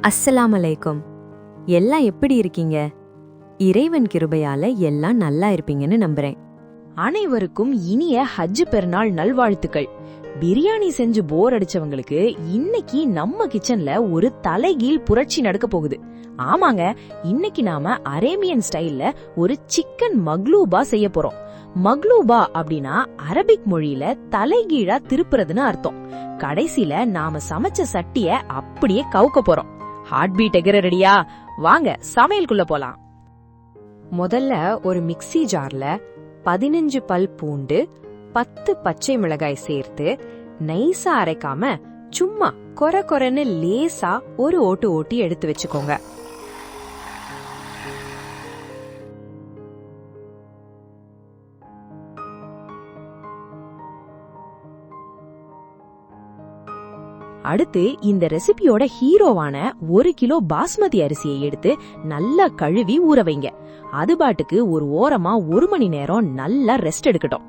அஸ்ஸலாமு அலைக்கும். எல்லாம் எப்படி இருக்கீங்க? இறைவன் கிருபையால எல்லாம் நல்லா இருப்பீங்கன்னு நம்புறேன். அனைவருக்கும் இனிய ஹஜ் பெருநாள் நல்வாழ்த்துக்கள். பிரியாணி செஞ்சு போர் அடிச்சவங்களுக்கு இன்னைக்கு நம்ம கிச்சன்ல ஒரு தலைகீழ் புரட்சி நடக்க போகுது. ஆமாங்க, இன்னைக்கு நாம அரேபியன் ஸ்டைல்ல ஒரு சிக்கன் மக்லூபா செய்ய போறோம். மக்லூபா அப்படின்னா அரபிக் மொழியில தலைகீழா திருப்புறதுன்னு அர்த்தம். கடைசில நாம சமைச்ச சட்டிய அப்படியே கவுக்க போறோம். ஹார்ட் பீட் எகிற ரெடியா? வாங்க சமையலுக்குள்ள போலாம். முதல்ல ஒரு மிக்ஸி ஜார்ல 15 பல் பூண்டு, 10 பச்சை மிளகாய் சேர்த்து நைஸா அரைக்காம சும்மா கொர கொரன்னு லேசா ஒரு ஓட்டு ஓட்டி எடுத்து வச்சுக்கோங்க. அடுத்து இந்த ரெசிபியோட ஹீரோவான 1 கிலோ பாஸ்மதி அரிசியை எடுத்து நல்லா கழுவி ஊற வைங்க. அது பாட்டுக்கு ஒரு ஓரமா 1 மணி நேரம் நல்லா ரெஸ்ட் எடுக்கட்டும்.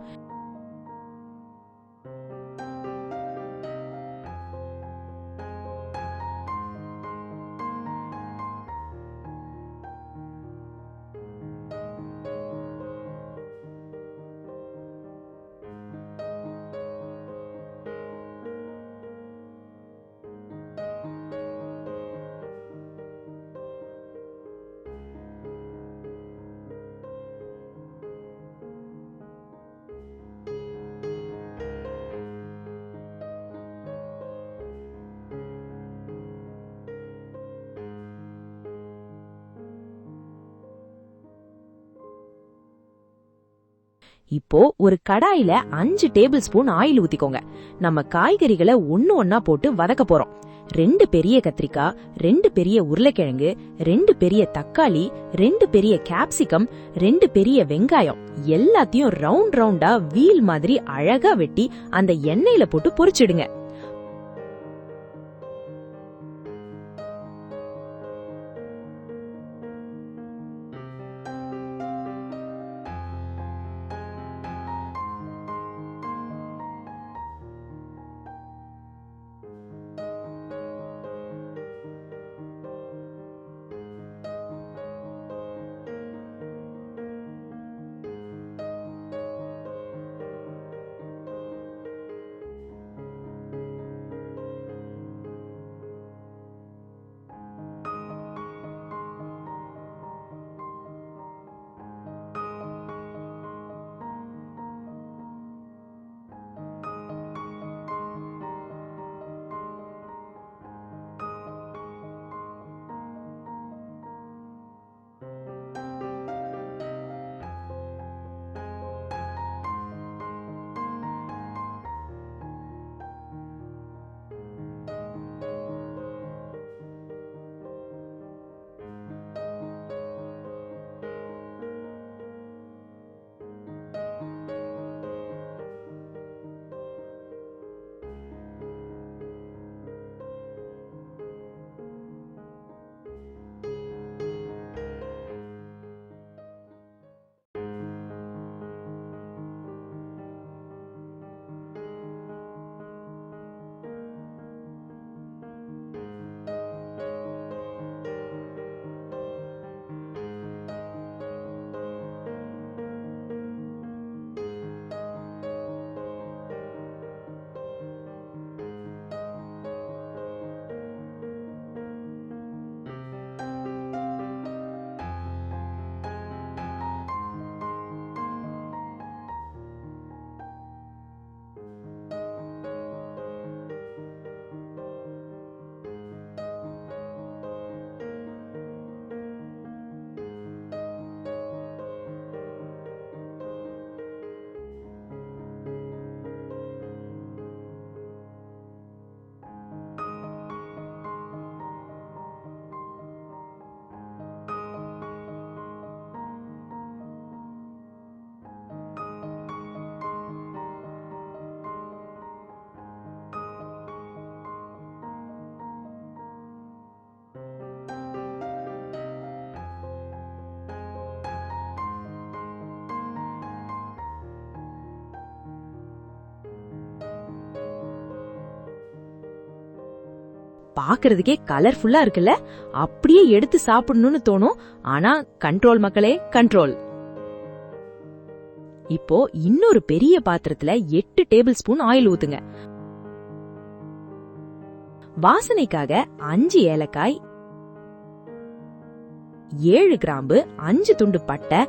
இப்போ ஒரு கடாயில 5 டேபிள் ஸ்பூன் ஆயில் ஊத்திக்கோங்க. நம்ம காய்கறிகளை ஒண்ணு ஒன்னா போட்டு வதக்க போறோம். 2 பெரிய கத்திரிக்காய், 2 பெரிய உருளைக்கிழங்கு, 2 பெரிய தக்காளி, 2 பெரிய கேப்சிகம், 2 பெரிய வெங்காயம் எல்லாத்தையும் ரவுண்ட் ரவுண்டா வீல் மாதிரி அழகா வெட்டி அந்த எண்ணெயில போட்டு பொரிச்சிடுங்க. பாக்குறதுக்கே கலர்ஃபுல்லா இருக்குல்ல, அப்படியே எடுத்து சாப்பிடணும்னு தோணும். ஆனா கண்ட்ரோல் மக்களே, கண்ட்ரோல். இப்போ இன்னொரு பெரிய பாத்திரத்துல 8 டேபிள் ஸ்பூன் ஆயில் ஊத்துங்க. வாசனைக்காக 5 ஏலக்காய், 7 கிராம்பு, 5 துண்டு பட்டை,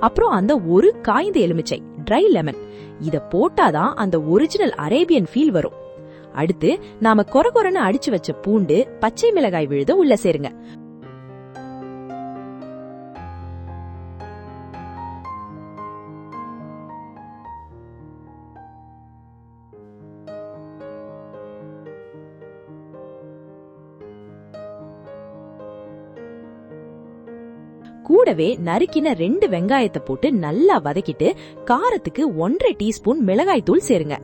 அப்புறம் அந்த ஒரு காய்ந்த எலுமிச்சை, ட்ரை லெமன். இத போட்டாதான் அந்த ஒரிஜினல் அரேபியன் ஃபீல் வரும். அடுத்து நாம கொரகொரன்னு அடிச்சு வச்ச பூண்டு, பச்சை மிளகாய் விழுத உள்ள சேருங்க. கூடவே நறுக்கின 2 வெங்காயத்தை போட்டு நல்லா வதக்கிட்டு காரத்துக்கு 1.5 டீஸ்பூன் மிளகாய் தூள் சேருங்க.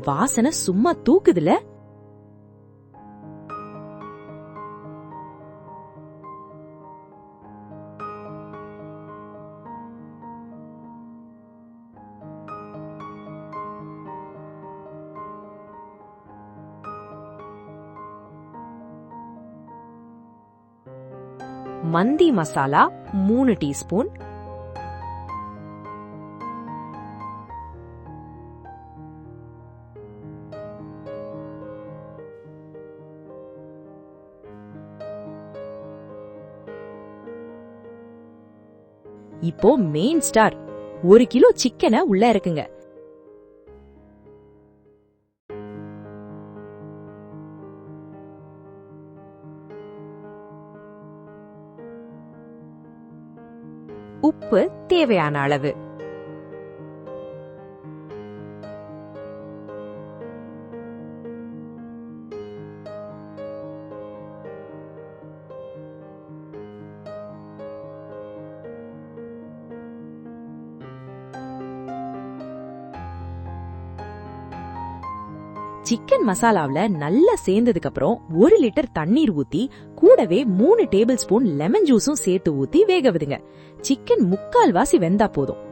வாசனை சும்மா தூக்குதுல. மந்தி மசாலா 3 டீஸ்பூன், இப்போ மெயின் ஸ்டார், 1 கிலோ சிக்கனை உள்ள இறக்குங்க. உப்பு தேவையான அளவு. சிக்கன் மசாலாவுல நல்லா சேர்ந்ததுக்கு அப்புறம் 1 லிட்டர் தண்ணீர் ஊத்தி கூடவே 3 டேபிள் ஸ்பூன் லெமன் ஜூஸும் சேர்த்து ஊத்தி வேக விடுங்க. சிக்கன் 3/4 வாசி வெந்தா போதும்.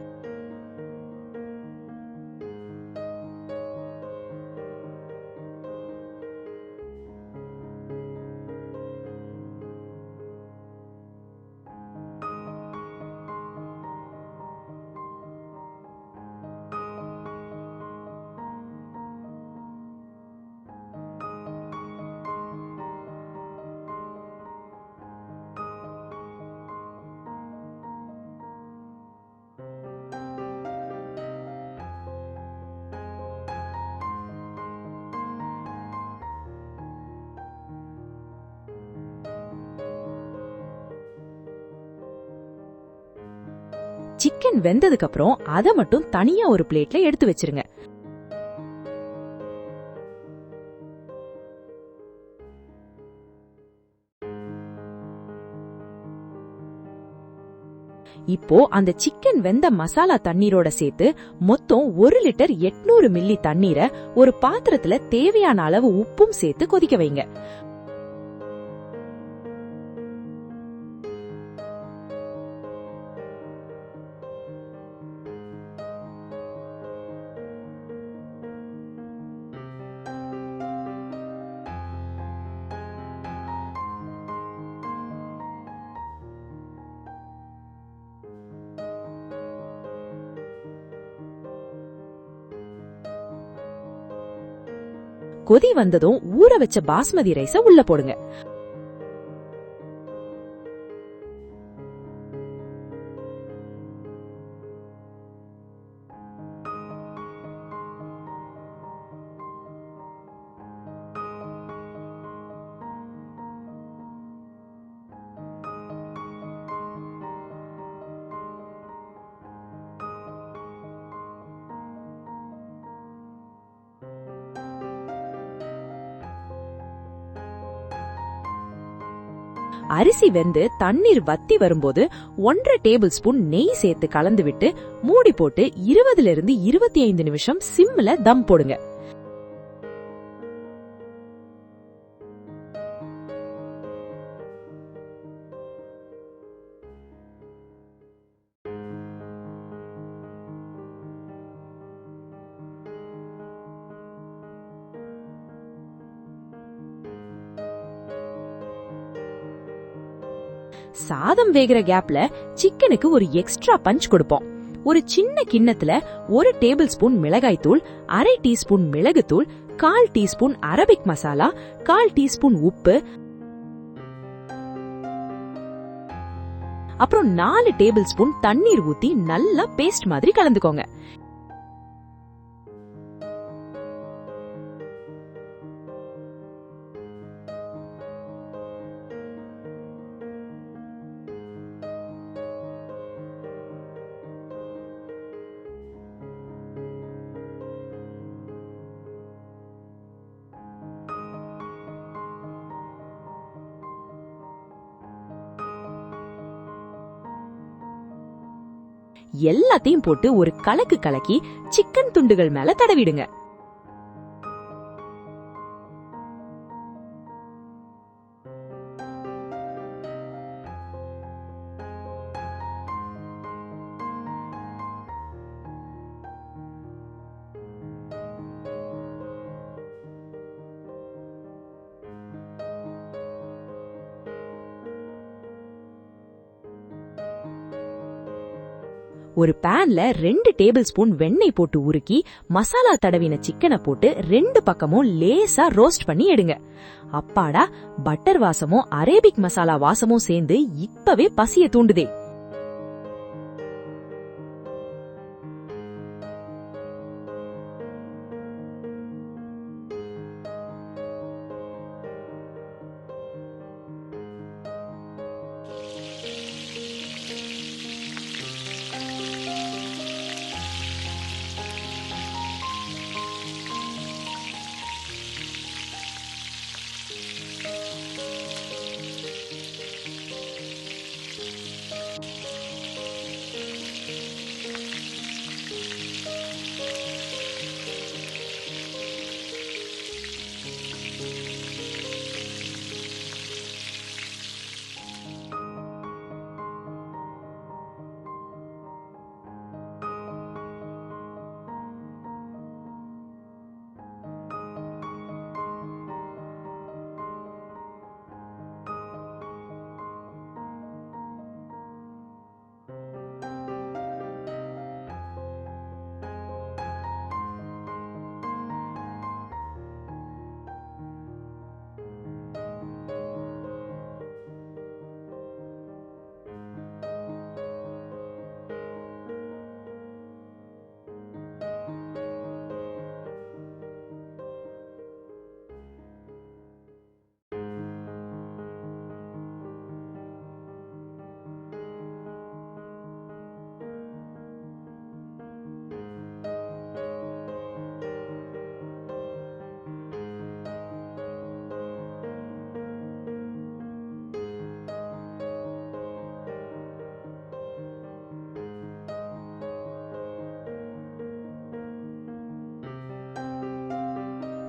சிக்கன் வெந்ததுக்கு அப்புறம் அத மட்டும் தனியா ஒரு பிளேட்ல எடுத்து வச்சிருங்க. இப்போ அந்த சிக்கன் வெந்த மசாலா தண்ணீரோட சேர்த்து மொத்தம் 1 லிட்டர் 800 மில்லி தண்ணீரை ஒரு பாத்திரத்துல தேவையான அளவு உப்பும் சேர்த்து கொதிக்க வைங்க. கொதி வந்ததும் ஊற வச்ச பாஸ்மதி ரைஸ உள்ள போடுங்க. அரிசி வெந்து தண்ணீர் வத்தி வரும்போது 1.5 டேபிள் ஸ்பூன் நெய் சேர்த்து கலந்து விட்டு மூடி போட்டு 20 to 25 நிமிஷம் சிம்ல தம் போடுங்க. சாதம் வேகிற கேப்ல சிக்கனுக்கு ஒரு எக்ஸ்ட்ரா பஞ்ச் கொடுப்போம். ஒரு சின்ன கிண்ணத்துல 1 டேபிள் ஸ்பூன் மிளகாய் தூள், 1/2 டீஸ்பூன் மிளகுத்தூள், 1/4 டீஸ்பூன் அரபிக் மசாலா, 1/4 டீஸ்பூன் உப்பு, அப்புறம் 4 டேபிள் ஸ்பூன் தண்ணீர் ஊத்தி நல்லா பேஸ்ட் மாதிரி கலந்துக்கோங்க. எல்லாத்தையும் போட்டு ஒரு கலக்கு கலக்கி சிக்கன் துண்டுகள் மேல தடவிடுங்க. ஒரு பேன்ல 2 டேபிள் ஸ்பூன் வெண்ணெய் போட்டு உருக்கி மசாலா தடவின சிக்கனை போட்டு 2 பக்கமும் லேசா ரோஸ்ட் பண்ணி எடுங்க. அப்பாடா, பட்டர் வாசமும் அரேபிக் மசாலா வாசமும் சேர்ந்து இப்பவே பசிய தூண்டுதே.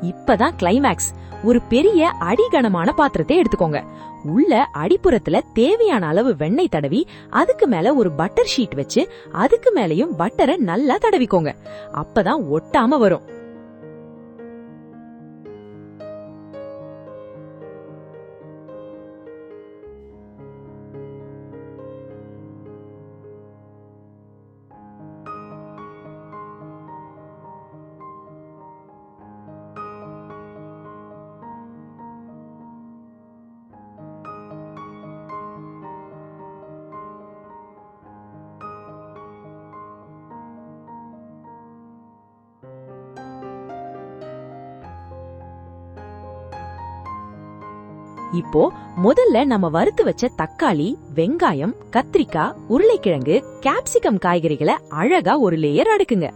இப்பதான் கிளைமேக்ஸ். ஒரு பெரிய அடிகனமான பாத்திரத்தை எடுத்துக்கோங்க. உள்ள அடிப்புறத்துல தேவையான அளவு வெண்ணெய் தடவி அதுக்கு மேல ஒரு பட்டர் ஷீட் வச்சு அதுக்கு மேலயும் பட்டரை நல்லா தடவிக்கோங்க. அப்பதான் ஒட்டாம வரும். இப்போ முதல்ல நம்ம வறுத்து வச்ச தக்காளி, வெங்காயம், கத்திரிக்காய், உருளைக்கிழங்கு, கேப்சிகம் காய்கறிகளை அழகா ஒரு லேயர் அடுக்குங்க.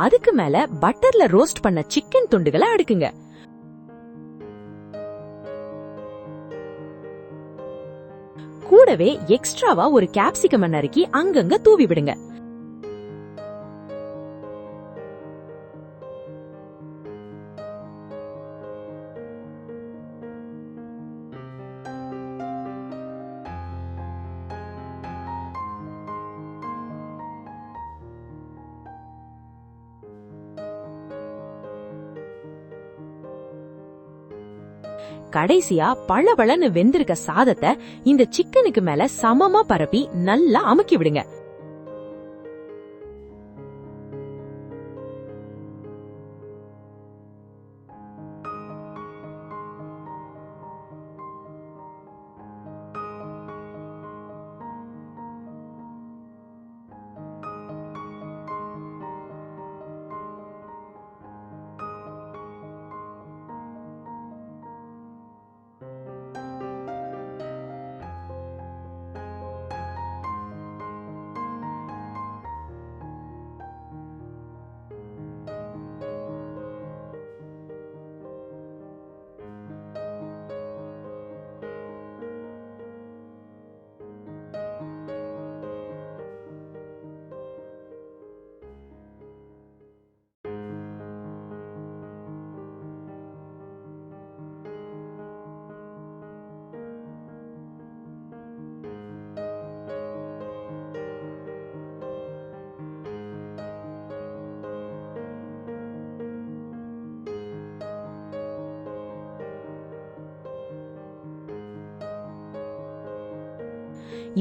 அதுக்கு மேல பட்டர்ல ரோஸ்ட் பண்ண சிக்கன் துண்டுகளை அடுக்குங்க. கூடவே எக்ஸ்ட்ராவா ஒரு கேப்சிகம் நறுக்கி அங்கங்க தூவி விடுங்க. கடைசியா பளபளன்னு வெந்திருக்க சாதத்தை இந்த சிக்கனுக்கு மேல சமமா பரப்பி நல்லா அமுக்கி விடுங்க.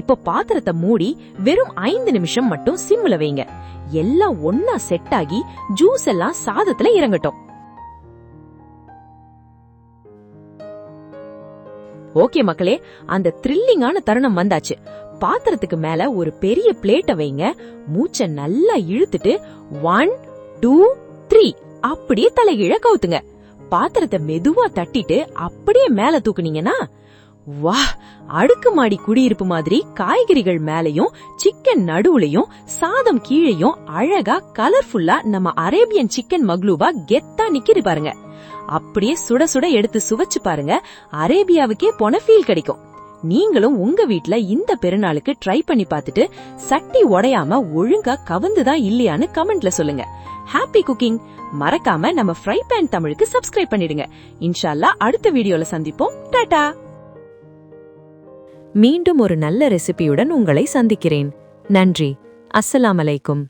இப்ப பாத்திரத்தை மூடி வெறும் 5 நிமிஷம் மட்டும் சிம்ல வைங்க. எல்லாம் ஒன்னா செட் ஆகி ஜூஸ் எல்லாம் சாதத்துல இறங்கட்டும். ஓகே மக்களே, அந்த த்ரில்லிங்கான தருணம் வந்தாச்சு. பாத்திரத்துக்கு மேல ஒரு பெரிய பிளேட்டை வைங்க. மூச்சை நல்லா இழுத்துட்டு 1 2 3 அப்படியே தலைகீழ கவுத்துங்க. பாத்திரத்தை மெதுவா தட்டிட்டு அப்படியே மேல தூக்குனீங்கன்னா, வா, அடுக்குமாடி குடியிருப்பு மாதிரி காய்கறிகள் மேலையும் சிக்கன் நடுவுலையும் சாதம் கீழையும் அழகா கலர்ஃபுல்லா நம்ம அரேபியன் சிக்கன் மக்லூபா கெத்தா நிக்கிது பாருங்க. அப்படியே சுட சுட எடுத்து சுவைச்சு பாருங்க. அரேபியாவுக்கே போன ஃபீல் கிடைக்கும். நீங்களும் உங்க வீட்ல இந்த பெருநாளுக்கு ட்ரை பண்ணி பார்த்துட்டு சட்டி உடையாம ஒழுங்கா கவந்துதான் இல்லையான்னு கமெண்ட்ல சொல்லுங்க. Happy cooking! மறக்காம நம்ம ஃப்ரை பேன் தமிழுக்கு சப்ஸ்கிரைப் பண்ணிடுங்க. இன்ஷா அல்லாஹ் அடுத்த வீடியோல சந்திப்போம். டாடா. மீண்டும் ஒரு நல்ல ரெசிபியுடன் உங்களை சந்திக்கிறேன். நன்றி. அஸ்ஸலாமு அலைக்கும்.